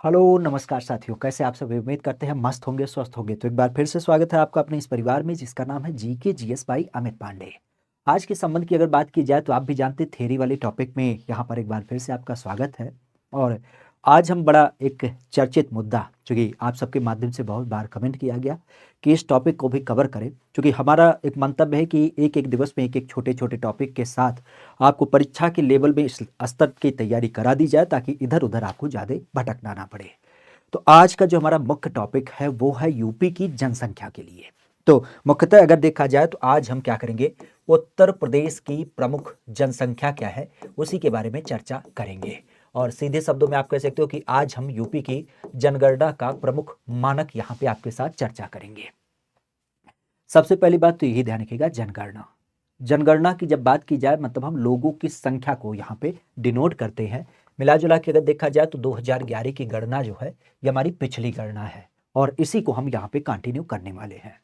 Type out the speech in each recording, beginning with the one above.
Hello नमस्कार साथियों, कैसे आप सभी? उम्मीद करते हैं मस्त होंगे, स्वस्थ होंगे। तो एक बार फिर से स्वागत है आपका अपने इस परिवार में जिसका नाम है GK GS by Amit Pandey. आज के संबंध की अगर बात की जाए तो आप भी जानते हैं थ्योरी वाले टॉपिक में यहाँ पर एक बार फिर से आपका स्वागत है। और आज हम बड़ा एक चर्चित मुद्दा, चूँकि आप सबके माध्यम से बहुत बार कमेंट किया गया कि इस टॉपिक को भी कवर करें, क्योंकि हमारा एक मंतव्य है कि एक एक दिवस में एक एक छोटे छोटे टॉपिक के साथ आपको परीक्षा के लेवल में इस स्तर की तैयारी करा दी जाए ताकि इधर उधर आपको ज़्यादा भटकना ना पड़े। तो आज का जो हमारा मुख्य टॉपिक है वो है यूपी की जनसंख्या के लिए। तो मुख्यतः अगर देखा जाए तो आज हम क्या करेंगे, उत्तर प्रदेश की प्रमुख जनसंख्या क्या है उसी के बारे में चर्चा करेंगे। और सीधे शब्दों में आप कह सकते हो कि आज हम यूपी की जनगणना का प्रमुख मानक यहाँ पे आपके साथ चर्चा करेंगे। सबसे पहली बात तो यही ध्यान रखिएगा, जनगणना। जनगणना की जब बात की जाए मतलब हम लोगों की संख्या को यहाँ पे डिनोट करते हैं। मिला जुला के अगर देखा जाए तो 2011 की गणना जो है ये हमारी पिछली गणना है और इसी को हम यहाँ पे कंटिन्यू करने वाले हैं।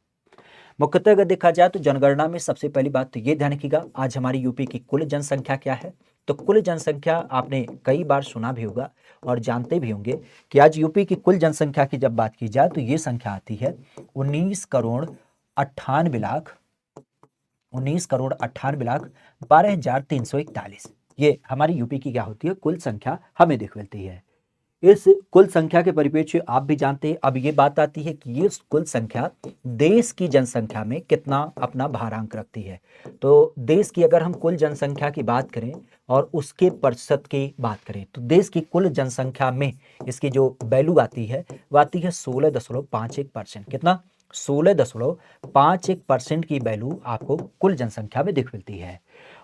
मुख्यतः अगर देखा जाए तो जनगणना में सबसे पहली बात तो ये ध्यान रखिएगा, आज हमारी यूपी की कुल जनसंख्या क्या है। तो कुल जनसंख्या आपने कई बार सुना भी होगा और जानते भी होंगे कि आज यूपी की कुल जनसंख्या की जब बात की जाए तो ये संख्या आती है 19 करोड़ 98 लाख 19 करोड़ 98 लाख 12,341। ये हमारी यूपी की क्या होती है, कुल संख्या हमें दिख मिलती है। इस कुल संख्या के परिप्रेक्ष्य आप भी जानते हैं, अब ये बात आती है कि ये कुल संख्या देश की जनसंख्या में कितना अपना भारांक रखती है। तो देश की अगर हम कुल जनसंख्या की बात करें और उसके प्रतिशत की बात करें तो देश की कुल जनसंख्या में इसकी जो वैल्यू आती है वो आती है 16.51%। कितना? 16.51% की वैल्यू आपको कुल जनसंख्या में दिख मिलती है।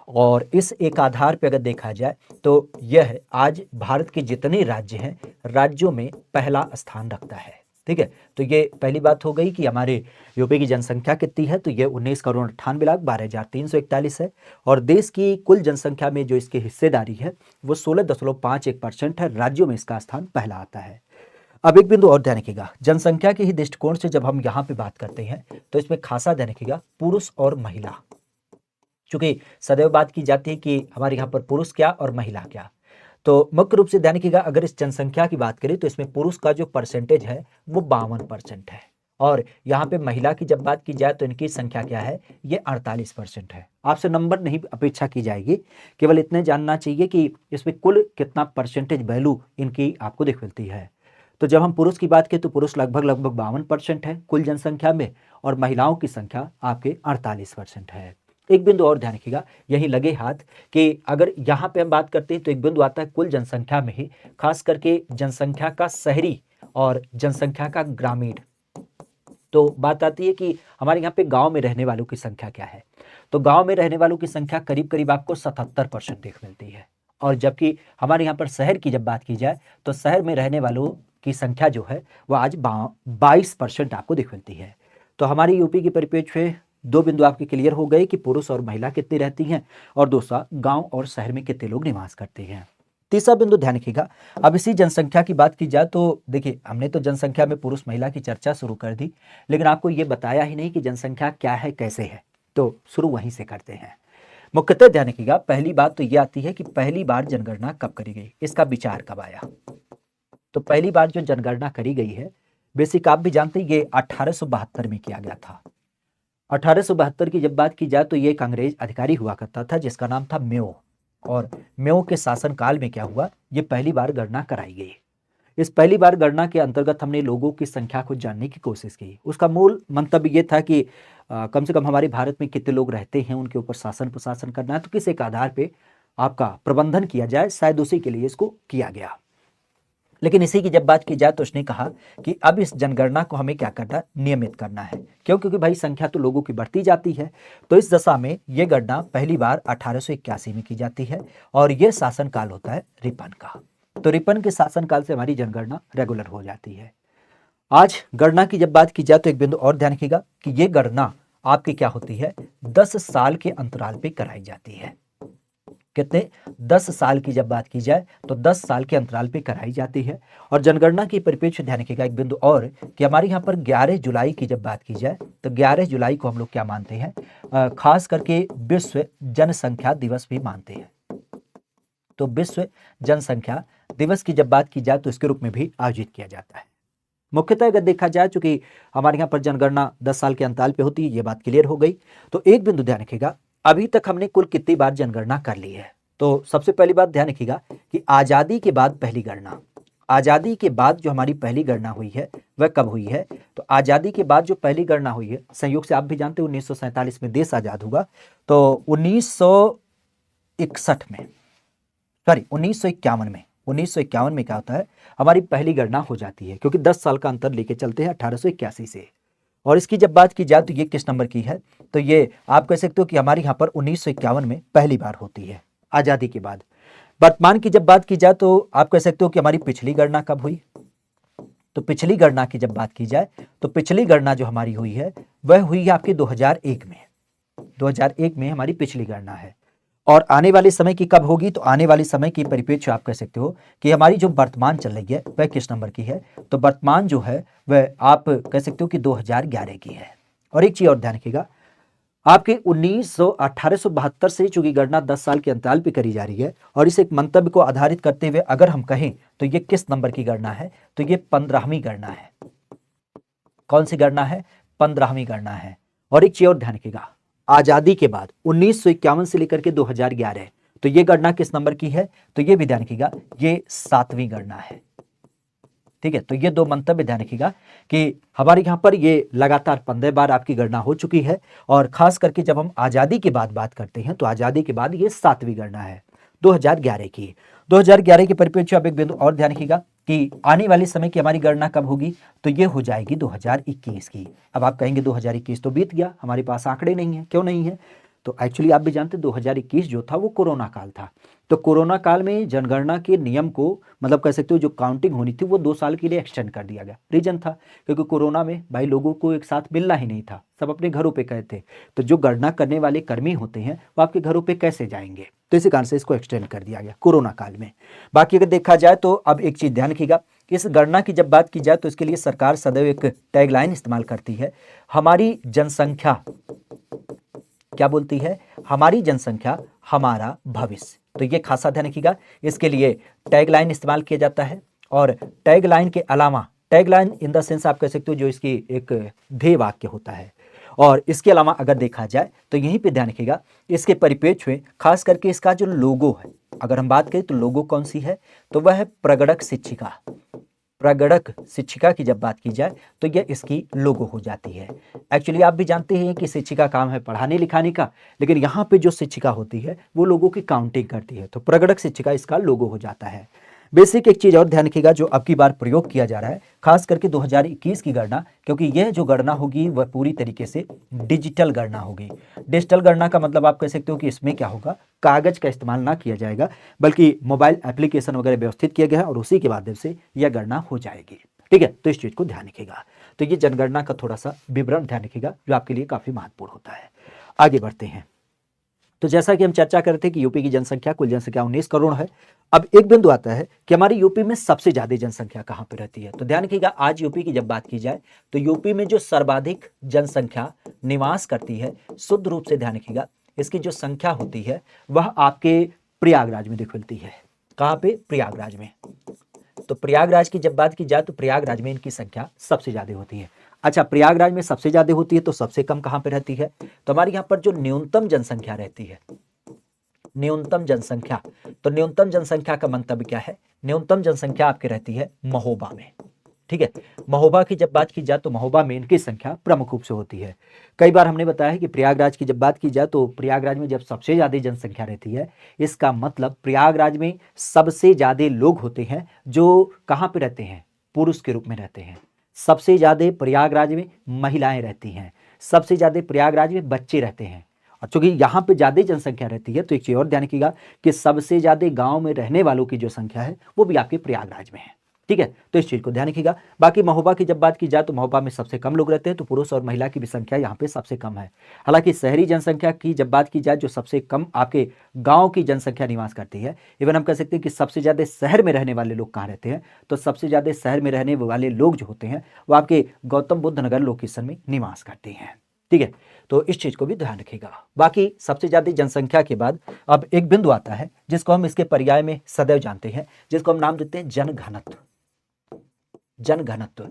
और इस एक आधार पर अगर देखा जाए तो यह आज भारत के जितने राज्य हैं राज्यों में पहला स्थान रखता है। ठीक है, तो ये पहली बात हो गई कि हमारे यूपी की जनसंख्या कितनी है, तो ये 19 करोड़ 98 लाख 12,341 है। और देश की कुल जनसंख्या में जो इसकी हिस्सेदारी है वो 16.51% है, राज्यों में इसका स्थान पहला आता है। अब एक बिंदु और ध्यान रखिएगा, जनसंख्या के ही दृष्टिकोण से जब हम यहाँ पे बात करते हैं तो इसमें खासा ध्यान रखिएगा पुरुष और महिला, चूंकि सदैव बात की जाती है कि हमारे यहाँ पर पुरुष क्या और महिला क्या। तो मुख्य रूप से ध्यान रखिएगा, अगर इस जनसंख्या की बात करें तो इसमें पुरुष का जो परसेंटेज है वो 52% है और यहाँ पे महिला की जब बात की जाए तो इनकी संख्या क्या है, ये 48% है। आपसे नंबर नहीं अपेक्षा की जाएगी, केवल इतने जानना चाहिए कि इसमें कुल कितना परसेंटेज वैल्यू इनकी आपको दिख मिलती है। तो जब हम पुरुष की बात करें तो पुरुष लगभग लगभग 52% है कुल जनसंख्या में और महिलाओं की संख्या आपके 48% है। एक बिंदु और ध्यान रखिएगा, यही लगे हाथ कि अगर यहाँ पे हम बात करते हैं तो एक बिंदु आता है कुल जनसंख्या में ही, खास करके जनसंख्या का शहरी और जनसंख्या का ग्रामीण। तो बात आती है कि हमारे यहाँ पे गांव में रहने वालों की संख्या क्या है, तो गांव में रहने वालों की संख्या करीब करीब आपको 77% देख मिलती है। और जबकि हमारे यहाँ पर शहर की जब बात की जाए तो शहर में रहने वालों की संख्या जो है वह आज 22% आपको दिख मिलती है। तो हमारी यूपी की परिप्रेक्ष्य में दो बिंदु आपके क्लियर हो गए कि पुरुष और महिला कितनी रहती हैं और दूसरा गांव और शहर में कितने लोग निवास करते हैं। तीसरा बिंदु ध्यान रखिएगा, अब इसी जनसंख्या की बात की जाए तो देखिए हमने तो जनसंख्या में पुरुष महिला की चर्चा शुरू कर दी, लेकिन आपको ये बताया ही नहीं कि जनसंख्या क्या है कैसे है। तो शुरू वहीं से करते हैं। मुख्यतः ध्यान रखिएगा, पहली बात तो ये आती है कि पहली बार जनगणना कब करी गई, इसका विचार कब आया। तो पहली बार जो जनगणना करी गई है, बेसिक आप भी जानते हैं ये 1872 में किया गया था। 1872 की जब बात की जाए तो ये एक अंग्रेज अधिकारी हुआ करता था जिसका नाम था मेयो। और मेयो के शासनकाल में क्या हुआ, ये पहली बार गणना कराई गई। इस पहली बार गणना के अंतर्गत हमने लोगों की संख्या को जानने की कोशिश की। उसका मूल मंतव्य ये था कि कम से कम हमारे भारत में कितने लोग रहते हैं, उनके ऊपर शासन प्रशासन करना है, तो किस एक आधार पे आपका प्रबंधन किया जाए, शायद उसी के लिए इसको किया गया। लेकिन इसी की जब बात की जाए तो उसने कहा कि अब इस जनगणना को हमें क्या करना है, नियमित करना है। क्यों? क्योंकि भाई संख्या तो लोगों की बढ़ती जाती है। तो इस दशा में यह गणना पहली बार 1881 में की जाती है और यह शासनकाल होता है रिपन का। तो रिपन के शासनकाल से हमारी जनगणना रेगुलर हो जाती है। आज गणना की जब बात की जाए तो एक बिंदु और ध्यान रखिएगा कि यह गणना आपकी क्या होती है, 10 साल के अंतराल पे कराई जाती है। कितने? 10 साल की जब बात की जाए तो 10 साल के अंतराल पे कराई जाती है। और जनगणना की परिप्रेक्ष्य ध्यान रखिएगा एक बिंदु और कि हमारे यहाँ पर 11 जुलाई की जब बात की जाए तो 11 जुलाई को हम लोग क्या मानते हैं, खास करके विश्व जनसंख्या दिवस भी मानते हैं। तो विश्व जनसंख्या दिवस की जब बात की जाए तो इसके रूप में भी आयोजित किया जाता है। मुख्यतः अगर देखा जाए, चूंकि हमारे यहाँ पर जनगणना 10 साल के अंतराल पे होती है, ये बात क्लियर हो गई। तो एक बिंदु ध्यान रखिएगा, अभी तक हमने कुल कितनी बार जनगणना कर ली है। तो सबसे पहली बात ध्यान रखिएगा कि आज़ादी के बाद पहली गणना, आज़ादी के बाद जो हमारी पहली गणना हुई है वह कब हुई है। तो आज़ादी के बाद जो पहली गणना हुई है, संयोग से आप भी जानते हैं 1947 में देश आज़ाद हुआ, तो 1961 में, सॉरी 1951 में क्या होता है, हमारी पहली गणना हो जाती है, क्योंकि 10 साल का अंतर लेके चलते हैं 1881 से। और इसकी जब बात की जाए तो ये किस नंबर की है, तो ये आप कह सकते हो कि हमारे यहाँ पर 1951 में पहली बार होती है आज़ादी के बाद। वर्तमान की जब बात की जाए तो आप कह सकते हो कि हमारी पिछली गणना कब हुई। तो पिछली गणना की जब बात की जाए तो पिछली गणना जो हमारी हुई है वह हुई है आपकी 2001 में। 2001 में हमारी पिछली गणना है। और आने वाले समय की कब होगी, तो आने वाले समय की परिप्रेक्ष्य आप कह सकते हो कि हमारी जो वर्तमान चल रही है वह किस नंबर की है। तो वर्तमान जो है वह आप कह सकते हो कि 2011 की है। और एक चीज और ध्यान रखिएगा, आपके 1872 से चूंकि गणना 10 साल के अंतराल पे करी जा रही है, और इस एक मंतव्य को आधारित करते हुए अगर हम कहें तो ये किस नंबर की गणना है, तो ये 15वीं गणना है। कौन सी गणना है, 15वीं गणना है। और एक चीज और ध्यान रखिएगा, आजादी के बाद 1951 से लेकर के 2011, तो ये गणना किस नंबर की है, तो ये भी ध्यान रखिएगा, ये 7वीं गणना है। ठीक है, तो ये दो मंतव्य ध्यान रखिएगा कि हमारे यहाँ पर ये लगातार 15 बार आपकी गणना हो चुकी है। और खास करके जब हम आज़ादी के बाद बात करते हैं तो आज़ादी के बाद ये 7वीं गणना है 2011 की। 2011 के परिप्रेक्ष्य अब एक बिंदु और ध्यान रखिएगा कि आने वाले समय की हमारी गणना कब होगी, तो ये हो जाएगी 2021 की। अब आप कहेंगे 2021 तो बीत गया, हमारे पास आंकड़े नहीं है। क्यों नहीं है, तो एक्चुअली आप भी जानते 2021 जो था वो कोरोना काल था। तो कोरोना काल में जनगणना के नियम को, मतलब कह सकते हो जो काउंटिंग होनी थी वो 2 साल के लिए एक्सटेंड कर दिया गया। रीजन था क्योंकि कोरोना में भाई लोगों को एक साथ मिलना ही नहीं था, सब अपने घरों पे गए थे। तो जो गणना करने वाले कर्मी होते हैं वो आपके घरों पे कैसे जाएंगे, तो इसी कारण से इसको एक्सटेंड कर दिया गया कोरोना काल में। बाकी अगर देखा जाए तो अब एक चीज ध्यान रखिएगा, इस गणना की जब बात की जाए तो इसके लिए सरकार सदैव एक टैगलाइन इस्तेमाल करती है, हमारी जनसंख्या, क्या बोलती है, हमारी जनसंख्या हमारा भविष्य। तो ये खासा ध्यान रखिएगा, इसके लिए टैगलाइन इस्तेमाल किया जाता है। और टैगलाइन के अलावा, टैगलाइन इन द सेंस आप कह सकते हो जो इसकी एक ध्येय वाक्य होता है। और इसके अलावा अगर देखा जाए तो यहीं पे ध्यान रखिएगा, इसके परिप्रेक्ष्य में खास करके इसका जो लोगो है, अगर हम बात करें तो लोगो कौन सी है, तो वह है प्रगणक शिक्षिका। प्रगणक शिक्षिका की जब बात की जाए तो यह इसकी लोगो हो जाती है। एक्चुअली आप भी जानते हैं कि शिक्षिका काम है पढ़ाने लिखाने का, लेकिन यहाँ पे जो शिक्षिका होती है वो लोगों की काउंटिंग करती है, तो प्रगणक शिक्षिका इसका लोगो हो जाता है। बेसिक एक चीज और ध्यान रखिएगा जो अब की बार प्रयोग किया जा रहा है, खास करके 2021 की गणना, क्योंकि यह जो गणना होगी वह पूरी तरीके से डिजिटल गणना होगी। डिजिटल गणना का मतलब आप कह सकते हो कि इसमें क्या होगा, कागज का इस्तेमाल ना किया जाएगा, बल्कि मोबाइल एप्लीकेशन वगैरह व्यवस्थित किया गया है और उसी के माध्यम से यह गणना हो जाएगी। ठीक है, तो इस चीज को ध्यान रखिएगा। तो ये जनगणना का थोड़ा सा विवरण ध्यान रखिएगा जो आपके लिए काफी महत्वपूर्ण होता है। आगे बढ़ते हैं। तो जैसा कि हम चर्चा कर रहे थे कि यूपी की जनसंख्या, कुल जनसंख्या 19 करोड़ है। अब एक बिंदु आता है कि हमारी यूपी में सबसे ज्यादा जनसंख्या कहां पे रहती है। तो ध्यान रखिएगा, आज यूपी की जब बात की जाए तो यूपी में जो सर्वाधिक जनसंख्या निवास करती है, शुद्ध रूप से ध्यान रखिएगा, इसकी जो संख्या होती है वह आपके प्रयागराज में दिख मिलती है। कहां पे, प्रयागराज में। तो प्रयागराज की जब बात की जाए तो प्रयागराज में इनकी संख्या सबसे ज्यादा होती है। अच्छा, प्रयागराज में सबसे ज्यादा होती है तो सबसे कम कहां पे रहती है, तो हमारे यहां पर जो न्यूनतम जनसंख्या रहती है, न्यूनतम जनसंख्या, तो न्यूनतम जनसंख्या का मंतव्य क्या है, न्यूनतम जनसंख्या आपकी रहती है महोबा में। ठीक है, महोबा की जब बात की जाए तो महोबा में इनकी संख्या प्रमुख रूप से होती है। कई बार हमने बताया है कि प्रयागराज की जब बात की जाए तो प्रयागराज में जब सबसे ज्यादा जनसंख्या रहती है, इसका मतलब प्रयागराज में सबसे ज्यादा लोग होते हैं जो कहां पे रहते हैं, पुरुष के रूप में रहते हैं। सबसे ज्यादा प्रयागराज में महिलाएं रहती हैं, सबसे ज्यादा प्रयागराज में बच्चे रहते हैं। और चूंकि यहाँ पे ज्यादा जनसंख्या रहती है तो एक चीज और ध्यान रखिएगा कि सबसे ज्यादा गांव में रहने वालों की जो संख्या है वो भी आपके प्रयागराज में है। ठीक है, तो इस चीज को ध्यान रखिएगा। बाकी महोबा की जब बात की जाए तो महोबा में सबसे कम लोग रहते हैं, तो पुरुष और महिला की भी संख्या यहाँ पे सबसे कम है। हालांकि शहरी जनसंख्या की जब बात की जाए, जो सबसे कम आपके गांव की जनसंख्या निवास करती है, इवन हम कह सकते हैं कि सबसे ज्यादा शहर में रहने वाले लोग कहाँ रहते हैं, तो सबसे ज्यादा शहर में रहने वाले लोग जो होते हैं वो आपके गौतम बुद्ध नगर लोकेशन में निवास करते हैं। ठीक है, तो इस चीज को भी ध्यान रखिएगा। बाकी सबसे ज्यादा जनसंख्या के बाद अब एक बिंदु आता है जिसको हम इसके पर्याय में सदैव जानते हैं, जिसको हम नाम देते हैं जनघनत्व। जनघनत्व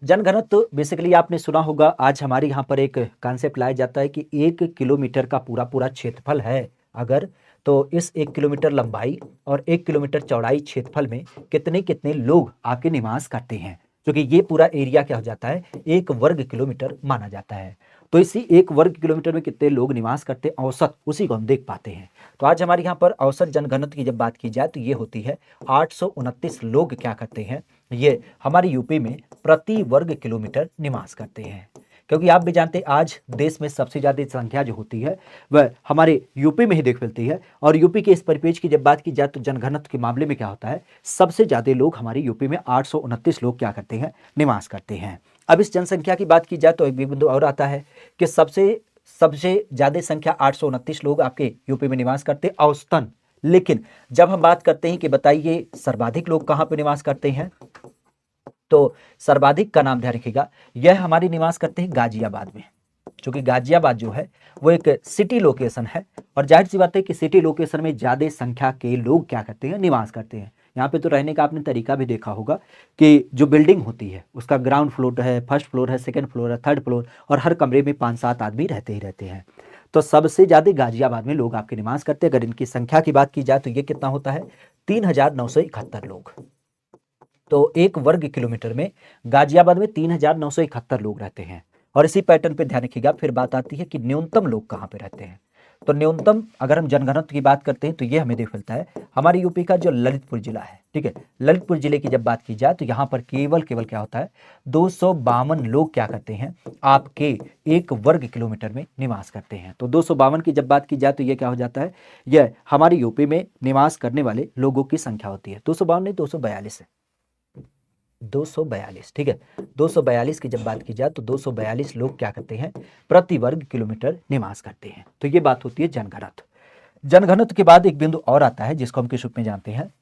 जनघनत्व बेसिकली आपने सुना होगा, आज हमारे यहाँ पर एक कॉन्सेप्ट लाया जाता है कि 1 किलोमीटर का पूरा पूरा क्षेत्रफल है अगर, तो इस 1 किलोमीटर लंबाई और 1 किलोमीटर चौड़ाई क्षेत्रफल में कितने कितने लोग आपके निवास करते हैं, क्योंकि ये पूरा एरिया क्या हो जाता है 1 वर्ग किलोमीटर माना जाता है। तो इसी 1 वर्ग किलोमीटर में कितने लोग निवास करते हैं औसत, उसी को हम देख पाते हैं। तो आज हमारे यहाँ पर औसत जनघनत्व की जब बात की जाए तो ये होती है 829 लोग क्या करते हैं, ये हमारे यूपी में प्रति वर्ग किलोमीटर निवास करते हैं। क्योंकि आप भी जानते हैं आज देश में सबसे ज्यादा संख्या जो होती है वह हमारे यूपी में ही देख मिलती है। और यूपी के इस परिपेक्ष की जब बात की जाए तो जनघनत्व के मामले में क्या होता है, सबसे ज्यादा लोग हमारे यूपी में 829 लोग क्या करते हैं, निवास करते हैं। अब इस जनसंख्या की बात की जाए तो एक बिंदु और आता है कि सबसे ज्यादा संख्या 829 लोग आपके यूपी में निवास करते हैं औसतन। लेकिन जब हम बात करते हैं कि बताइए सर्वाधिक लोग कहां पर निवास करते हैं, तो सर्वाधिक का नाम ध्यान रखिएगा, यह हमारे निवास करते हैं गाजियाबाद में। क्योंकि गाजियाबाद जो है वो एक सिटी लोकेशन है और जाहिर सी बात है कि सिटी लोकेशन में ज्यादा संख्या के लोग क्या करते हैं, निवास करते हैं। यहाँ पे तो रहने का आपने तरीका भी देखा होगा कि जो बिल्डिंग होती है उसका ग्राउंड फ्लोर है, फर्स्ट फ्लोर है, सेकंड फ्लोर है, थर्ड फ्लोर, और हर कमरे में 5-7 आदमी रहते ही रहते हैं। तो सबसे ज्यादा गाजियाबाद में लोग आपके निवास करते हैं। अगर इनकी संख्या की बात की जाए तो ये कितना होता है, 3,971 लोग। तो 1 वर्ग किलोमीटर में गाजियाबाद में 3,971 लोग रहते हैं। और इसी पैटर्न पे ध्यान रखिएगा, फिर बात आती है कि न्यूनतम लोग कहाँ पे रहते हैं। तो न्यूनतम अगर हम जनघनत्व की बात करते हैं तो ये हमें देख मिलता है हमारे यूपी का जो ललितपुर जिला है, ठीक है, ललितपुर जिले की जब बात की जाए तो यहाँ पर केवल क्या होता है, 252 लोग क्या करते हैं, आपके 1 वर्ग किलोमीटर में निवास करते हैं। तो 252 की जब बात की जाए तो ये क्या हो जाता है, यह हमारे यूपी में निवास करने वाले लोगों की संख्या होती है। 252 नहीं, 242 है, 242, ठीक है। 242 की जब बात की जाए तो 242 लोग क्या करते हैं, प्रति वर्ग किलोमीटर निवास करते हैं। तो ये बात होती है जनघनत्व। जनघनत्व के बाद एक बिंदु और आता है जिसको हम किस रूप में जानते हैं,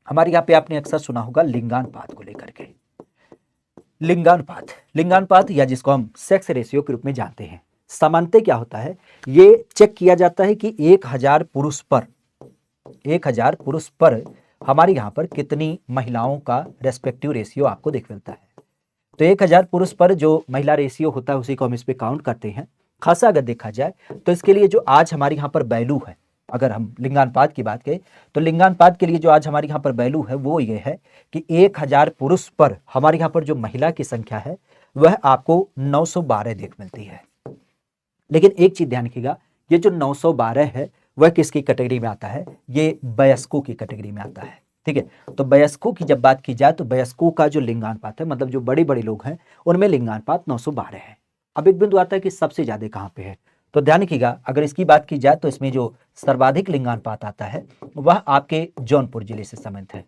हमारे यहाँ पे आपने अक्सर सुना होगा लिंगानुपात को लेकर के। लिंगानुपात या जिसको हम सेक्स रेशियो के रूप में जानते हैं, सामान्यतः क्या होता है, ये चेक किया जाता है कि 1000 पुरुष पर हमारे यहाँ पर कितनी महिलाओं का रेस्पेक्टिव रेशियो आपको देख मिलता है। तो 1000 पुरुष पर जो महिला रेशियो होता है उसी को हम इस पे काउंट करते हैं। खासा अगर देखा जाए तो इसके लिए जो आज हमारे यहाँ पर वैल्यू है, अगर हम लिंगानुपात की बात करें तो लिंगानुपात के लिए जो आज हमारे यहाँ पर वैल्यू है वो ये है कि 1000 पुरुष पर हमारे यहाँ पर जो महिला की संख्या है वह आपको 912 देख मिलती है। लेकिन एक चीज ध्यान रखिएगा, ये जो 912 है वह किसकी कैटेगरी में आता है, ये वयस्कों की कैटेगरी में आता है, ठीक है। तो वयस्कों की जब बात की जाए तो वयस्कों का जो लिंगानुपात है, मतलब जो बड़े बड़े लोग हैं उनमें लिंगानुपात 912 है। अब एक बिंदु आता है कि सबसे ज्यादा कहाँ पे है, तो ध्यान रखिएगा, अगर इसकी बात की जाए तो इसमें जो सर्वाधिक लिंगानुपात आता है वह आपके जौनपुर जिले से संबंधित है,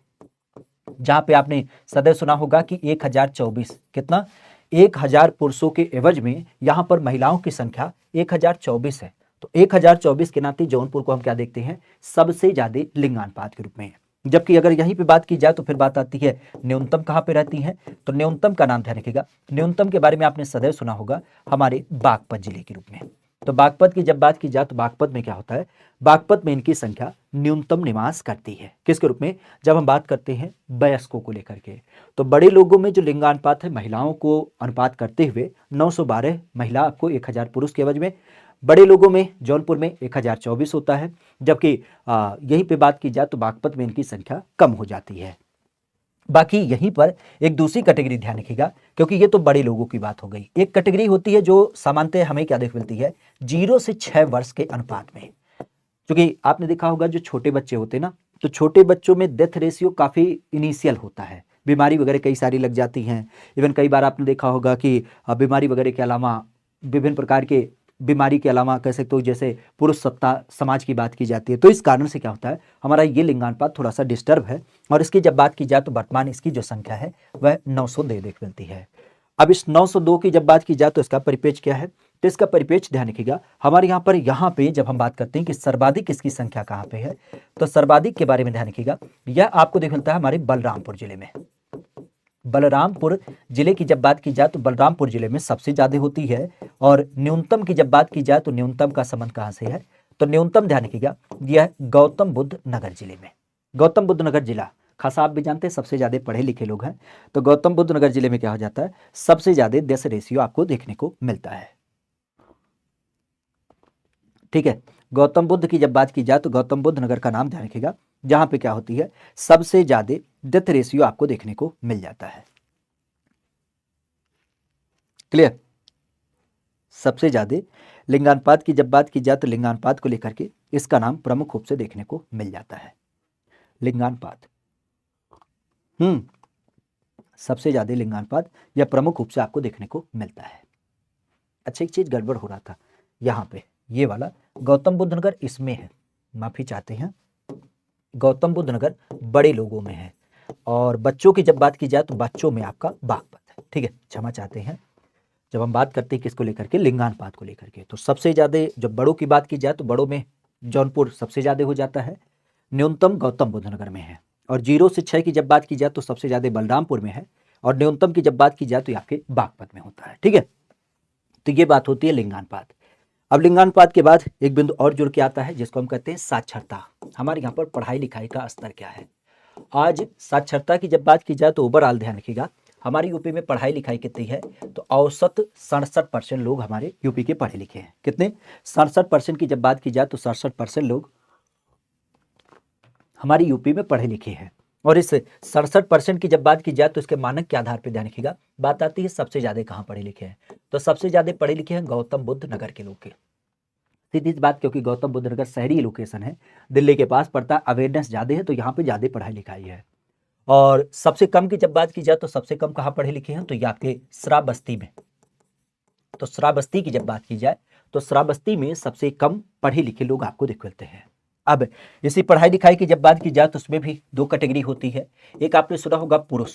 जहां पे आपने सदैव सुना होगा कि 1024, कितना, 1000 पुरुषों के एवज में यहां पर महिलाओं की संख्या 1024 है। तो 1024 के नाते जौनपुर को हम क्या देखते हैं, सबसे ज्यादा लिंगानुपात के रूप में। जबकि अगर यहीं पे बात की जाए तो फिर बात आती है न्यूनतम कहां पे रहती है, तो न्यूनतम का नाम ध्यान रखिएगा, न्यूनतम के बारे में आपने सदैव सुना होगा हमारे बागपत जिले के रूप में। तो बागपत की जब बात की जाए तो बागपत में क्या होता है, बागपत में इनकी संख्या न्यूनतम निवास करती है, किसके रूप में, जब हम बात करते हैं वयस्कों को लेकर के। तो बड़े लोगों में जो लिंगानुपात है महिलाओं को अनुपात करते हुए 912 महिला आपको 1000 पुरुष के एवज में, बड़े लोगों में जौनपुर में 1024 होता है। जबकि यहीं पे बात की जाए तो बागपत में इनकी संख्या कम हो जाती है। बाकी यहीं पर एक दूसरी कैटेगरी ध्यान रखिएगा, क्योंकि ये तो बड़े लोगों की बात हो गई। एक कैटेगरी होती है जो सामान्यतः हमें क्या देख मिलती है, 0 से 6 वर्ष के अनुपात में। क्योंकि आपने देखा होगा जो छोटे बच्चे होते हैं ना, तो छोटे बच्चों में डेथ रेशियो काफी इनिशियल होता है, बीमारी वगैरह कई सारी लग जाती हैं। इवन कई बार आपने देखा होगा कि बीमारी वगैरह के अलावा विभिन्न प्रकार के बीमारी के अलावा कह सकते हो जैसे पुरुष सत्ता समाज की बात की जाती है। तो इस कारण से क्या होता है, हमारा ये लिंगानुपात थोड़ा सा डिस्टर्ब है। और इसकी जब बात की जाए तो वर्तमान इसकी जो संख्या है वह 902 देख मिलती है। अब इस 902 की जब बात की जाए तो इसका परिपेक्ष क्या है, तो इसका परिपेक्ष ध्यान रखिएगा, हमारे यहाँ पे जब हम बात करते हैं कि सर्वाधिक इसकी संख्या कहाँ पे है, तो सर्वाधिक के बारे में ध्यान रखिएगा, यह आपको देख मिलता है हमारे बलरामपुर जिले में। बलरामपुर जिले की जब बात की जाए तो बलरामपुर जिले में सबसे ज्यादा होती है। और न्यूनतम की जब बात की जाए तो न्यूनतम का संबंध कहां से है, तो न्यूनतम ध्यान रखिएगा यह है गौतम बुद्ध नगर जिले में। गौतम बुद्ध नगर जिला, खासा आप भी जानते हैं सबसे ज्यादा पढ़े लिखे लोग हैं, तो गौतम बुद्ध नगर जिले में क्या हो जाता है, सबसे ज्यादा डेथ रेशियो आपको देखने को मिलता है। ठीक है, गौतम बुद्ध की जब बात की जाए तो गौतम बुद्ध नगर का नाम ध्यान रखिएगा, जहां पे क्या होती है, सबसे ज्यादा डेथ रेशियो आपको देखने को मिल जाता है। क्लियर, सबसे ज्यादा लिंगानुपात की जब बात की जाए तो लिंगानुपात को लेकर के इसका नाम प्रमुख रूप से देखने को मिल जाता है, लिंगानुपात। सबसे ज्यादा लिंगानुपात यह प्रमुख रूप से आपको देखने को मिलता है। अच्छा, एक चीज गड़बड़ हो रहा था यहाँ पे, ये वाला गौतम बुद्ध नगर इसमें है, माफी चाहते हैं, गौतम बुद्ध नगर बड़े लोगों में है, और बच्चों की जब बात की जाए तो बच्चों में आपका बागपत है। ठीक है, क्षमा चाहते हैं, जब हम बात करते हैं किसको लेकर के, लिंगानुपात को लेकर के, तो सबसे ज्यादा जब बड़ों की बात की जाए तो बड़ों में जौनपुर सबसे ज्यादा हो जाता है, न्यूनतम गौतम बुद्ध नगर में है, और 0 से 6 की जब बात की जाए तो सबसे ज्यादा बलरामपुर में है, और न्यूनतम की जब बात की जाए तो ये आपके बागपत में होता है। ठीक है, तो ये बात होती है लिंगानुपात। अब लिंगानुपात के बाद एक बिंदु और जुड़ के आता है जिसको हम कहते हैं साक्षरता। हमारे यहाँ पर पढ़ाई लिखाई का स्तर क्या है। आज साक्षरता की जब बात की जाए तो ओवरऑल ध्यान रखिएगा, हमारी यूपी में पढ़ाई लिखाई कितनी है, तो औसत 67% लोग हमारे यूपी के पढ़े लिखे हैं। कितने, 67% की जब बात की जाए तो 67% लोग हमारी यूपी में पढ़े लिखे हैं। और इस 67% की जब बात की जाए तो इसके मानक के आधार पर ध्यान रखिएगा, बात आती है सबसे ज्यादा कहाँ पढ़े लिखे हैं, तो सबसे ज्यादा पढ़े लिखे हैं गौतम बुद्ध नगर के लोग के। सीधी सी बात, क्योंकि गौतम बुद्ध नगर शहरी लोकेशन है, दिल्ली के पास पड़ता है, अवेयरनेस ज्यादा है, तो यहाँ पे ज्यादा पढ़ाई लिखाई है। और सबसे कम की जब बात की जाए तो सबसे कम कहाँ पढ़े लिखे हैं, तो ये आपके श्रावस्ती में। तो श्रावस्ती की जब बात की जाए तो श्रावस्ती में सबसे कम पढ़े लिखे लोग आपको देख मिलते हैं। अब इसी पढ़ाई लिखाई की जब बात की जाए तो उसमें भी दो कैटेगरी होती है, एक आपने सुना होगा पुरुष।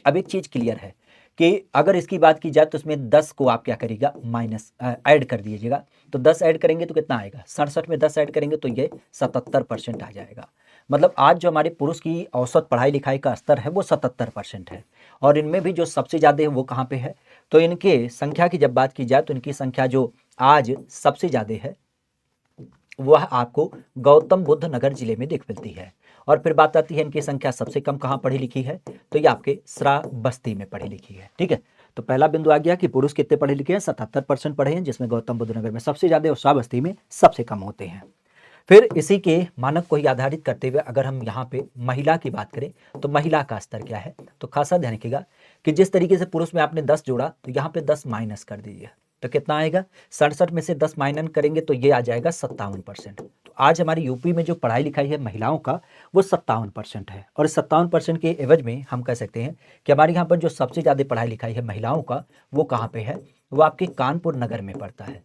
अब एक चीज क्लियर है कि अगर इसकी बात की जाए तो इसमें 10 को आप क्या करिएगा, माइनस ऐड कर दीजिएगा, तो 10 ऐड करेंगे तो कितना आएगा, 67 में 10 ऐड करेंगे तो ये 77% आ जाएगा। मतलब आज जो हमारे पुरुष की औसत पढ़ाई लिखाई का स्तर है वो 77% है, और इनमें भी जो सबसे ज़्यादा है वो कहाँ पे है, तो इनके संख्या की जब बात की जाए तो इनकी संख्या जो आज सबसे ज़्यादा है वह आपको गौतम बुद्ध नगर जिले में देख मिलती है। और फिर बात आती है इनकी संख्या सबसे कम कहाँ पढ़ी लिखी है, तो ये आपके श्रावस्ती में पढ़ी लिखी है। ठीक है, तो पहला बिंदु आ गया कि पुरुष कितने पढ़े लिखे हैं, 77% पढ़े हैं, जिसमें गौतम बुद्ध नगर में सबसे ज्यादा और श्रावस्ती में सबसे कम होते हैं। फिर इसी के मानक को ही आधारित करते हुए अगर हम यहाँ पे महिला की बात करें तो महिला का स्तर क्या है, तो खासा ध्यान रखिएगा कि जिस तरीके से पुरुष में आपने 10 जोड़ा तो यहाँ पे 10 माइनस कर दीजिए, तो कितना आएगा, 67 में से 10 माइनस करेंगे तो ये आ जाएगा 57%। तो आज हमारी यूपी में जो पढ़ाई लिखाई है महिलाओं का वो 57% है, और 57% के एवज में हम कह सकते हैं कि हमारे यहाँ पर जो सबसे ज़्यादा पढ़ाई लिखाई है महिलाओं का वो कहाँ पे है, वो आपके कानपुर नगर में पड़ता है,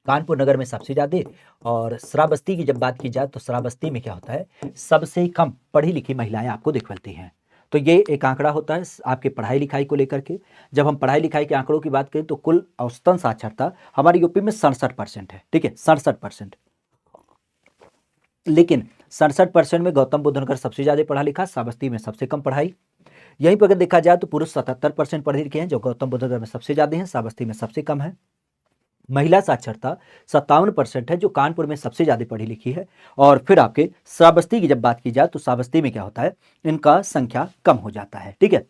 कानपुर नगर में सबसे ज्यादा। और श्रावस्ती की जब बात की जाए तो श्रावस्ती में क्या होता है, सबसे कम पढ़ी लिखी महिलाएं आपको दिख मिलती हैं। तो ये एक आंकड़ा होता है आपके पढ़ाई लिखाई को लेकर के। जब हम पढ़ाई लिखाई के आंकड़ों की बात करें तो कुल औसतन साक्षरता हमारी यूपी में 67% है। ठीक है, 67%, लेकिन 67% में गौतम बुद्ध नगर सबसे ज्यादा पढ़ा लिखा, श्रावस्ती में सबसे कम पढ़ाई। यहीं पर अगर देखा जाए तो पुरुष 77% पढ़े लिखे हैं, जो गौतम बुद्ध नगर में सबसे ज्यादा हैं, श्रावस्ती में सबसे कम है। महिला साक्षरता 57% है, जो कानपुर में सबसे ज्यादा पढ़ी लिखी है। और फिर आपके श्रावस्ती की जब बात की जाए तो श्रावस्ती में क्या होता है, इनका संख्या कम हो जाता है। ठीक है,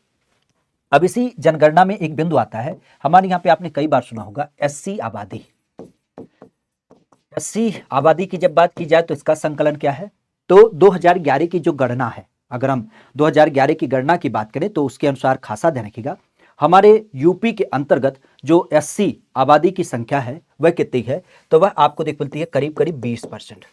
अब इसी जनगणना में एक बिंदु आता है, हमारे यहाँ पे आपने कई बार सुना होगा एससी आबादी। एससी आबादी की जब बात की जाए तो इसका संकलन क्या है, तो 2011 की जो गणना है, अगर हम 2011 की गणना की बात करें तो उसके अनुसार खासा ध्यान रखिएगा, हमारे यूपी के अंतर्गत जो एससी आबादी की संख्या है वह कितनी है, तो वह आपको देख मिलती है करीब करीब 20%।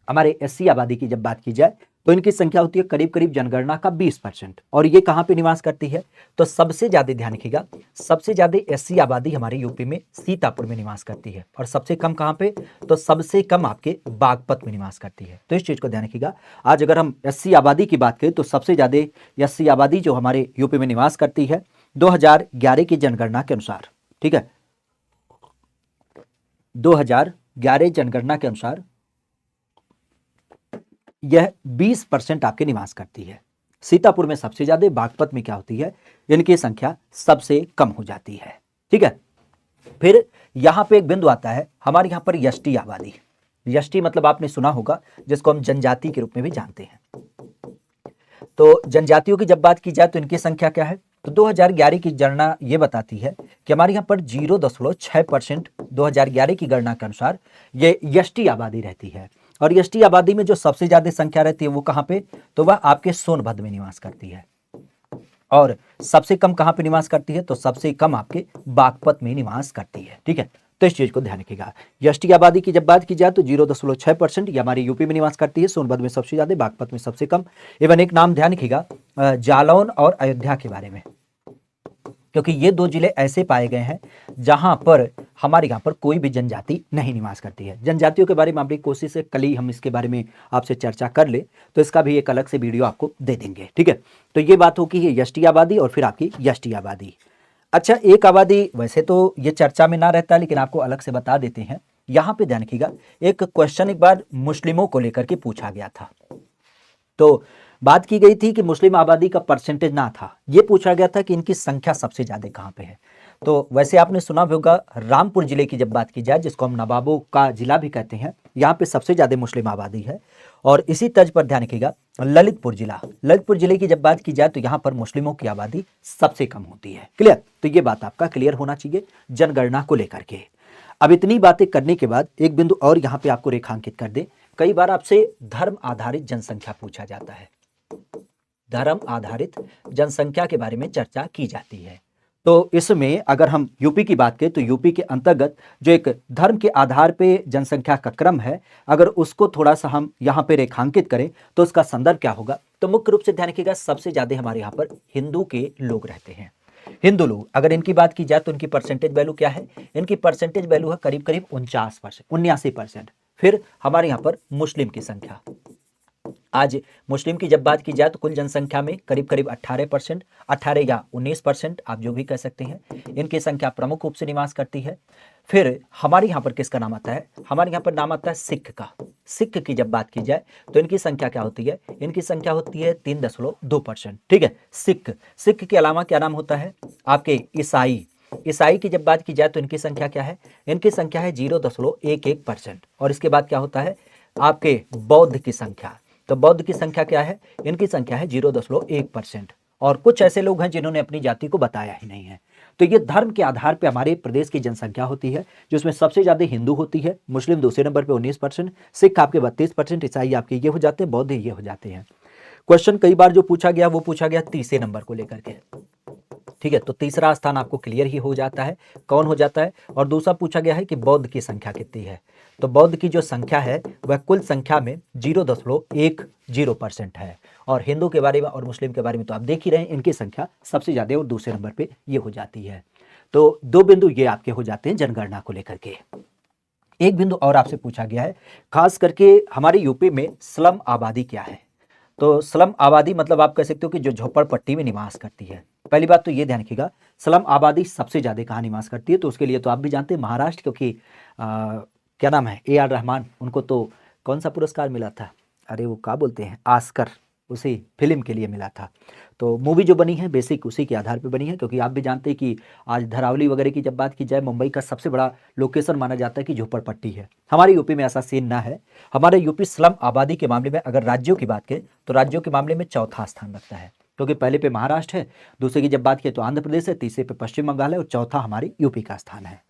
हमारे एससी आबादी की जब बात की जाए तो इनकी संख्या होती है करीब करीब जनगणना का 20%। और ये कहां पे निवास करती है, तो सबसे ज्यादा ध्यान रखिएगा, सबसे ज्यादा एससी आबादी हमारे यूपी में सीतापुर में निवास करती है, और सबसे कम कहां पे, तो सबसे कम आपके बागपत में निवास करती है। तो इस चीज को ध्यान रखिएगा, आज अगर हम एससी आबादी की बात करें तो सबसे ज्यादा एससी आबादी जो हमारे यूपी में निवास करती है 2011 की जनगणना के अनुसार। ठीक है, 2011 जनगणना के अनुसार यह 20% आपके निवास करती है। सीतापुर में सबसे ज्यादा, बागपत में क्या होती है, इनकी संख्या सबसे कम हो जाती है। ठीक है। फिर यहाँ पे एक बिंदु आता है हमारे यहाँ पर यष्टि आबादी। यष्टि मतलब आपने सुना होगा, जिसको हम जनजाति के रूप में भी जानते हैं। तो जनजातियों की जब बात की जाए तो इनकी संख्या क्या है, तो 2011 की गणना ये बताती है कि हमारे यहाँ पर 0.6% 2011 की गणना के अनुसार ये यष्टि आबादी रहती है। और यष्टि आबादी में जो सबसे ज्यादा संख्या रहती है वो कहाँ पे, तो वह आपके सोनभद्र में निवास करती है। और सबसे कम कहां पे निवास करती है, तो सबसे कम आपके बागपत में निवास करती है। ठीक है, तो इस चीज को ध्यान रखिएगा। यष्टि आबादी की जब बात की जाए तो 0.6% ये हमारे यूपी में निवास करती है, सोनभद्र में सबसे ज्यादा, बागपत में सबसे कम। एवं एक नाम ध्यान रखिएगा जालौन और अयोध्या के बारे में, क्योंकि ये दो जिले ऐसे पाए गए हैं जहां पर हमारे यहाँ पर कोई भी जनजाति नहीं निवास करती है। जनजातियों के बारे में हमारी कोशिश है कल ही हम इसके बारे में आपसे चर्चा कर ले, तो इसका भी एक अलग से वीडियो आपको दे देंगे। ठीक है, तो ये बात होगी ये यष्टि आबादी और फिर आपकी यष्टि आबादी। अच्छा, एक आबादी वैसे तो ये चर्चा में ना रहता, लेकिन आपको अलग से बता देते हैं। यहाँ पे ध्यान रखिएगा, एक क्वेश्चन एक बार मुस्लिमों को लेकर के पूछा गया था। तो बात की गई थी कि मुस्लिम आबादी का परसेंटेज ना था, ये पूछा गया था कि इनकी संख्या सबसे ज्यादा कहाँ पे है। तो वैसे आपने सुना भी होगा रामपुर जिले की जब बात की जाए, जिसको हम नवाबों का जिला भी कहते हैं, यहाँ पे सबसे ज्यादा मुस्लिम आबादी है। और इसी तर्ज पर ध्यान रखिएगा ललितपुर जिले की जब बात की जाए तो यहाँ पर मुस्लिमों की आबादी सबसे कम होती है। क्लियर, तो ये बात आपका क्लियर होना चाहिए जनगणना को लेकर के। अब इतनी बातें करने के बाद एक बिंदु और यहाँ पे आपको रेखांकित कर दे। कई बार आपसे धर्म आधारित जनसंख्या पूछा जाता है, धर्म आधारित जनसंख्या के बारे में चर्चा की जाती है। तो इसमें अगर हम यूपी की बात करें तो यूपी के अंतर्गत जो एक धर्म के आधार पे जनसंख्या का क्रम है, अगर उसको थोड़ा सा हम यहाँ पे रेखांकित करें तो उसका संदर्भ क्या होगा, तो मुख्य रूप से ध्यान रखिएगा सबसे ज्यादा हमारे यहाँ पर हिंदू के लोग रहते हैं। हिंदू लोग अगर इनकी बात की जाए तो इनकी परसेंटेज वैल्यू क्या है, इनकी परसेंटेज वैल्यू है करीब करीब 49%, 79%। फिर हमारे यहाँ पर मुस्लिम की संख्या, आज मुस्लिम की जब बात की जाए तो कुल जनसंख्या में करीब करीब 18%, 18 या 19%, आप जो भी कह सकते हैं, इनकी संख्या प्रमुख रूप से निवास करती है। फिर हमारे यहाँ पर किसका नाम आता है, हमारे यहाँ पर नाम आता है सिख का। सिख की जब बात की जाए तो इनकी संख्या क्या होती है, इनकी संख्या होती है 3.2%। ठीक है, सिख के अलावा क्या नाम होता है आपके ईसाई की जब बात की जाए तो इनकी संख्या क्या है, इनकी संख्या है 0.11%। और इसके बाद क्या होता है आपके बौद्ध की संख्या, तो बौद्ध की संख्या क्या है, इनकी संख्या है 0.1%। और कुछ ऐसे लोग हैं जिन्होंने अपनी जाति को बताया ही नहीं है। तो ये धर्म के आधार पर हमारे प्रदेश की जनसंख्या होती है, जिसमें सबसे ज्यादा हिंदू होती है, मुस्लिम दूसरे नंबर पे 19%, सिख आपके 32%, ईसाई आपके ये हो जाते हैं, बौद्ध ये हो जाते हैं। क्वेश्चन कई बार जो पूछा गया वो पूछा गया तीसरे नंबर को लेकर के। ठीक है, तो तीसरा स्थान आपको क्लियर ही हो जाता है, कौन हो जाता है। और दूसरा पूछा गया है कि बौद्ध की संख्या कितनी है, तो बौद्ध की जो संख्या है वह कुल संख्या में 0.10% है। और हिंदू के बारे में और मुस्लिम के बारे में तो आप देख ही रहे हैं, इनकी संख्या सबसे ज्यादा और दूसरे नंबर पे ये हो जाती है। तो दो बिंदु ये आपके हो जाते हैं जनगणना को लेकर के। एक बिंदु और आपसे पूछा गया है, खास करके हमारे यूपी में स्लम आबादी क्या है। तो स्लम आबादी मतलब आप कह सकते हो कि जो झोपड़पट्टी में निवास करती है। पहली बात तो ये ध्यान रखिएगा स्लम आबादी सबसे ज्यादा कहाँ निवास करती है, तो उसके लिए तो आप भी जानते हैं महाराष्ट्र, क्योंकि क्या नाम है AR रहमान, उनको तो कौन सा पुरस्कार मिला था, अरे वो क्या बोलते हैं, ऑस्कर, उसी फिल्म के लिए मिला था। तो मूवी जो बनी है बेसिक उसी के आधार पर बनी है, क्योंकि आप भी जानते हैं कि आज धरावली वगैरह की जब बात की जाए, मुंबई का सबसे बड़ा लोकेशन माना जाता है कि झोपड़पट्टी है। हमारे यूपी में ऐसा सीन ना है। हमारे यूपी स्लम आबादी के मामले में अगर राज्यों की बात करें तो राज्यों के मामले में चौथा स्थान रखता है, क्योंकि पहले पे महाराष्ट्र है, दूसरे की जब बात करें तो आंध्र प्रदेश है, तीसरे पे पश्चिम बंगाल है और चौथा हमारी यूपी का स्थान है।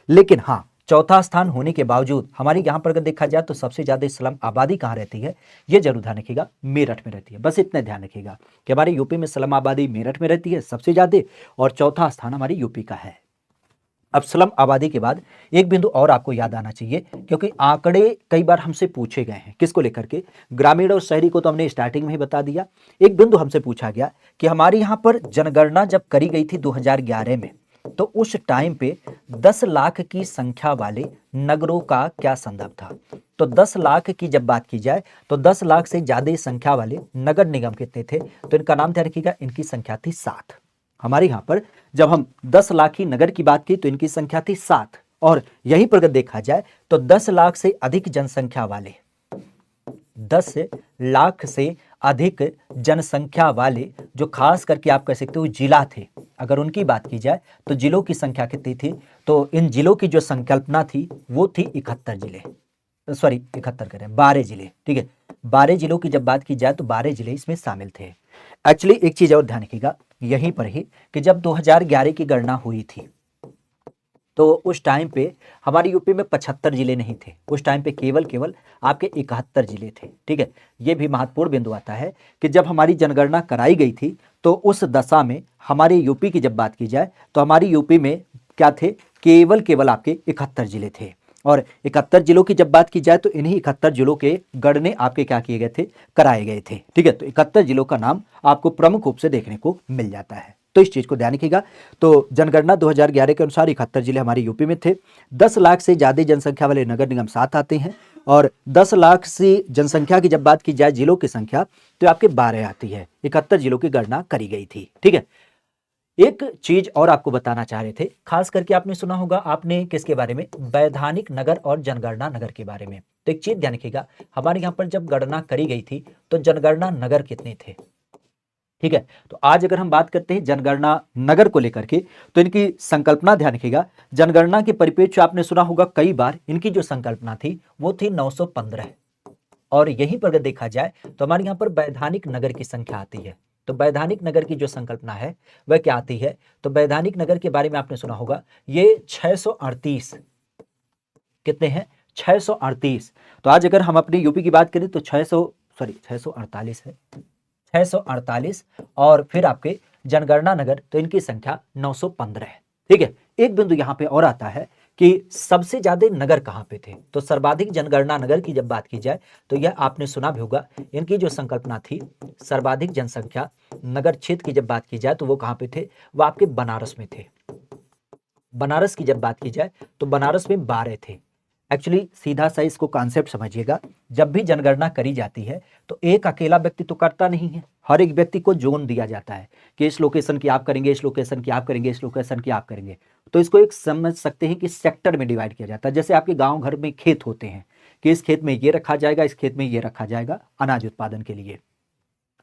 लेकिन हाँ, चौथा स्थान होने के बावजूद हमारे यहाँ पर अगर देखा जाए तो सबसे ज्यादा स्लम आबादी कहाँ रहती है, ये जरूर ध्यान रखिएगा, मेरठ में रहती है। बस इतना ध्यान रखिएगा कि हमारे यूपी में स्लम आबादी मेरठ में रहती है सबसे ज्यादा, और चौथा स्थान हमारी यूपी का है। अब स्लम आबादी के बाद एक बिंदु और आपको याद आना चाहिए, क्योंकि आंकड़े कई बार हमसे पूछे गए हैं, किसको लेकर के, ग्रामीण और शहरी को तो हमने स्टार्टिंग में ही बता दिया। एक बिंदु हमसे पूछा गया कि हमारे यहाँ पर जनगणना जब करी गई थी 2011 में, तो उस टाइम पे 10 लाख की संख्या वाले नगरों का क्या संदर्भ था। तो 10 लाख की जब बात की जाए तो 10 लाख से ज्यादा संख्या वाले नगर निगम कितने थे, तो इनका नाम ध्यान रखिएगा, इनकी संख्या थी 7। हमारे यहाँ पर जब हम 10 लाख की नगर की बात की तो इनकी संख्या थी 7। और यहीं पर अगर देखा जाए तो 10 लाख से अधिक जनसंख्या वाले 10 लाख से अधिक जनसंख्या वाले जो खास करके आप कह सकते हो जिला थे, अगर उनकी बात की जाए तो जिलों की संख्या कितनी थी, तो इन जिलों की जो संकल्पना थी वो थी 71 जिले, सॉरी 71 करें 12 जिले, ठीक है। 12 जिलों की जब बात की जाए तो 12 जिले इसमें शामिल थे। एक्चुअली एक चीज और ध्यान रखिएगा यहीं पर ही कि जब 2011 की गणना हुई थी तो उस टाइम पे हमारे यूपी में 75 जिले नहीं थे, उस टाइम पे केवल केवल आपके 71 जिले थे, ठीक है। ये भी महत्वपूर्ण बिंदु आता है कि जब हमारी जनगणना कराई गई थी तो उस दशा में हमारे यूपी की जब बात की जाए तो हमारी यूपी में क्या थे, केवल केवल आपके 71 जिले थे। और 71 जिलों की जब बात की जाए तो इन्हीं 71 जिलों के गणने आपके क्या किए गए थे, कराए गए थे, ठीक है। तो 71 जिलों का नाम आपको प्रमुख रूप से देखने को मिल जाता है, तो इस चीज को ध्यान रखिएगा। तो जनगणना 2011 के अनुसार 71 जिले हमारे यूपी में थे। 10 लाख से ज्यादा जनसंख्या वाले नगर निगम 7 आते हैं, और 10 लाख से जनसंख्या की जब बात की जाए जिलों की संख्या तो आपके 12 आती है। 71 जिलों की गणना करी गई थी, ठीक है। एक चीज और आपको बताना चाह रहे थे, खास करके आपने सुना होगा, आपने किसके बारे में, वैधानिक नगर और जनगणना नगर के बारे में। तो एक चीज ध्यान रखिएगा, हमारे यहाँ पर जब गणना करी गई थी तो जनगणना नगर कितने थे, ठीक है। तो आज अगर हम बात करते हैं जनगणना नगर को लेकर के तो इनकी संकल्पना ध्यान रखिएगा, जनगणना के परिप्रेक्ष्य आपने सुना होगा कई बार, इनकी जो संकल्पना थी वो थी 915, और यहीं पर अगर देखा जाए तो हमारे यहाँ पर वैधानिक नगर की संख्या आती है। तो वैधानिक नगर की जो संकल्पना है वह क्या आती है, तो वैधानिक नगर के बारे में आपने सुना होगा, ये 638, कितने हैं, 638। तो आज अगर हम अपनी यूपी की बात करें तो 648 है, 648, और फिर आपके जनगणना नगर तो इनकी संख्या 915 है, ठीक है। एक बिंदु यहां पे और आता है कि सबसे ज्यादा नगर कहां पे थे, तो सर्वाधिक जनगणना नगर की जब बात की जाए तो यह आपने सुना भी होगा, इनकी जो संकल्पना थी सर्वाधिक जनसंख्या नगर क्षेत्र की जब बात की जाए तो वो कहां पे थे, वो आपके बनारस में थे। बनारस की जब बात की जाए तो बनारस में 12 थे। एक्चुअली सीधा सा इसको कॉन्सेप्ट समझिएगा, जब भी जनगणना करी जाती है तो एक अकेला व्यक्ति तो करता नहीं है, हर एक व्यक्ति को जोन दिया जाता है कि इस लोकेशन की आप करेंगे, इस लोकेशन की आप करेंगे, इस लोकेशन की आप करेंगे। तो इसको एक समझ सकते हैं कि सेक्टर में डिवाइड किया जाता है, जैसे आपके गांव घर में खेत होते हैं कि इस खेत में ये रखा जाएगा, इस खेत में ये रखा जाएगा अनाज उत्पादन के लिए,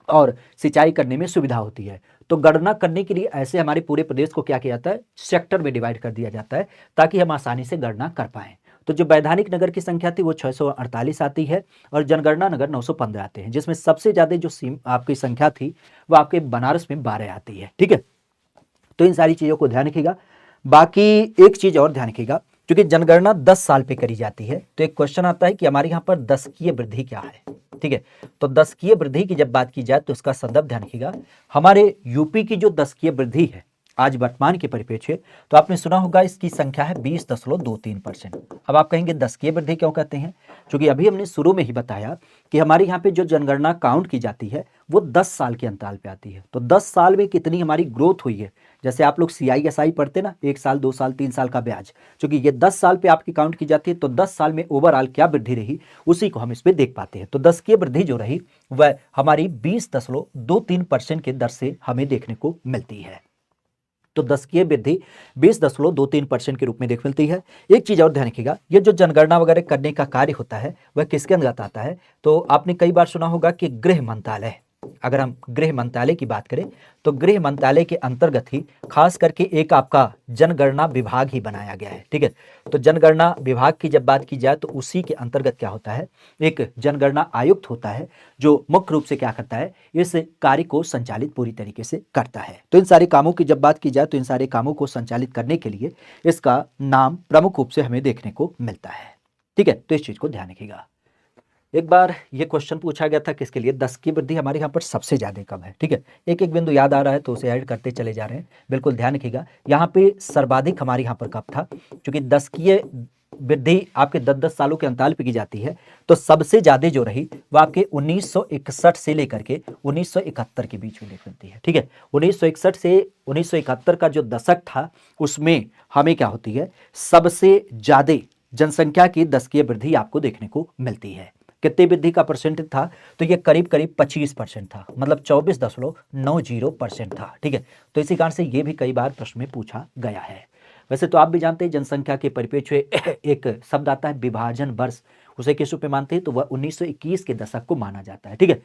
और सिंचाई करने में सुविधा होती है। तो गणना करने के लिए ऐसे हमारे पूरे प्रदेश को क्या किया जाता है, सेक्टर में डिवाइड कर दिया जाता है ताकि हम आसानी से गणना कर पाएं। तो जो वैधानिक नगर की संख्या थी वो 648 आती है, और जनगणना नगर 915 आते हैं, जिसमें सबसे ज्यादा जो आपकी संख्या थी वो आपके बनारस में 12 आती है, ठीक है। तो इन सारी चीजों को ध्यान रखिएगा। बाकी एक चीज और ध्यान रखिएगा, क्योंकि जनगणना 10 साल पे करी जाती है तो एक क्वेश्चन आता है कि हमारे यहाँ पर दशकीय वृद्धि क्या है, ठीक है। तो दशकीय वृद्धि की जब बात की जाए तो उसका संदर्भ ध्यान रखिएगा, हमारे यूपी की जो दशकीय वृद्धि है आज वर्तमान के परिप्रेक्ष्य, तो आपने सुना होगा इसकी संख्या है 20.23%। अब आप कहेंगे दशकीय वृद्धि क्यों कहते हैं, क्योंकि अभी हमने शुरू में ही बताया कि हमारे यहाँ पे जो जनगणना काउंट की जाती है वो 10 साल के अंतराल पे आती है। तो 10 साल में कितनी हमारी ग्रोथ हुई है, जैसे आप लोग CISI पढ़ते ना, 1 साल 2 साल 3 साल का ब्याज, क्योंकि ये 10 साल पे आपकी काउंट की जाती है, तो 10 साल में ओवरऑल क्या वृद्धि रही उसी को हम इस पे देख पाते हैं। तो दशकीय वृद्धि जो रही वह हमारी 20.23% के दर से हमें देखने को मिलती है। तो दशकीय वृद्धि 20.23% के रूप में देख मिलती है। एक चीज और ध्यान रखिएगा, ये जो जनगणना वगैरह करने का कार्य होता है वह किसके अंतर्गत आता है, तो आपने कई बार सुना होगा कि गृह मंत्रालय, अगर हम गृह मंत्रालय की बात करें तो गृह मंत्रालय के अंतर्गत ही खास करके एक आपका जनगणना विभाग ही बनाया गया है, ठीक है। तो जनगणना विभाग की जब बात की जाए तो उसी के अंतर्गत क्या होता है, एक जनगणना आयुक्त होता है जो मुख्य रूप से क्या करता है, इस कार्य को संचालित पूरी तरीके से करता है। तो इन सारे कामों की जब बात की जाए तो इन सारे कामों को संचालित करने के लिए इसका नाम प्रमुख रूप से हमें देखने को मिलता है, ठीक है। तो इस चीज को ध्यान रखिएगा। एक बार ये क्वेश्चन पूछा गया था किसके लिए, 10 की वृद्धि हमारे यहाँ पर सबसे ज्यादा कब है, ठीक है। एक एक बिंदु याद आ रहा है तो उसे ऐड करते चले जा रहे हैं, बिल्कुल ध्यान रखिएगा। यहाँ पे सर्वाधिक हमारे यहाँ पर कब था, क्योंकि 10 की वृद्धि आपके 10-10 सालों के अंतराल पे की जाती है, तो सबसे ज्यादा जो रही वो आपके 1961 से लेकर के 1971 के बीच में देख मिलती है, ठीक है। 1961 से 1971 का जो दशक था उसमें हमें क्या होती है, सबसे ज्यादा जनसंख्या की दशकीय वृद्धि आपको देखने को मिलती है। कितने वृद्धि का परसेंट था, तो ये करीब करीब 25% था, मतलब 24.90% था, ठीक है। तो इसी कारण से ये भी कई बार प्रश्न में पूछा गया है। वैसे तो आप भी जानते हैं जनसंख्या के परिप्रेक्ष्य एक शब्द आता है विभाजन वर्ष, उसे किस रूप में मानते हैं, तो वह 1921 के दशक को माना जाता है, ठीक है।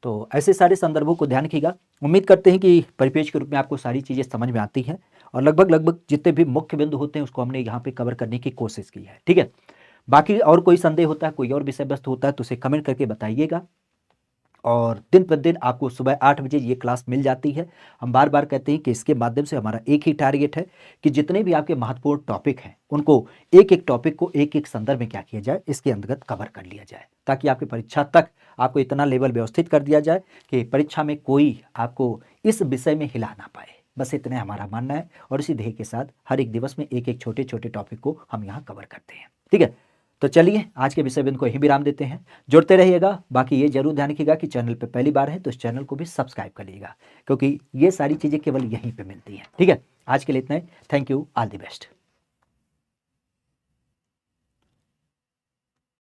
तो ऐसे सारे संदर्भों को ध्यान रखिएगा। उम्मीद करते हैं कि परिपेक्ष के रूप में आपको सारी चीज़ें समझ में आती हैं और लगभग लगभग जितने भी मुख्य बिंदु होते हैं उसको हमने यहाँ पे कवर करने की कोशिश की है। ठीक है, बाकी और कोई संदेह होता है, कोई और विषय वस्तु होता है तो उसे कमेंट करके बताइएगा। और दिन प्रतिदिन आपको सुबह 8 बजे ये क्लास मिल जाती है। हम बार बार कहते हैं कि इसके माध्यम से हमारा एक ही टारगेट है कि जितने भी आपके महत्वपूर्ण टॉपिक हैं उनको एक एक टॉपिक को एक एक संदर्भ में क्या किया जाए, इसके अंतर्गत कवर कर लिया जाए, ताकि आपकी परीक्षा तक आपको इतना लेवल व्यवस्थित कर दिया जाए कि परीक्षा में कोई आपको इस विषय में हिला ना पाए। बस इतना हमारा मानना है और इसी ध्येय के साथ हर एक दिवस में एक एक छोटे छोटे टॉपिक को हम यहाँ कवर करते हैं। ठीक है, तो चलिए आज के विषय बिंदु को यहीं विराम देते हैं। जुड़ते रहिएगा। बाकी ये जरूर ध्यान रखिएगा कि चैनल पे पहली बार है तो इस चैनल को भी सब्सक्राइब कर लीजिएगा, क्योंकि ये सारी चीज़ें केवल यहीं पे मिलती हैं। ठीक है, आज के लिए इतना ही। Thank you, all the best.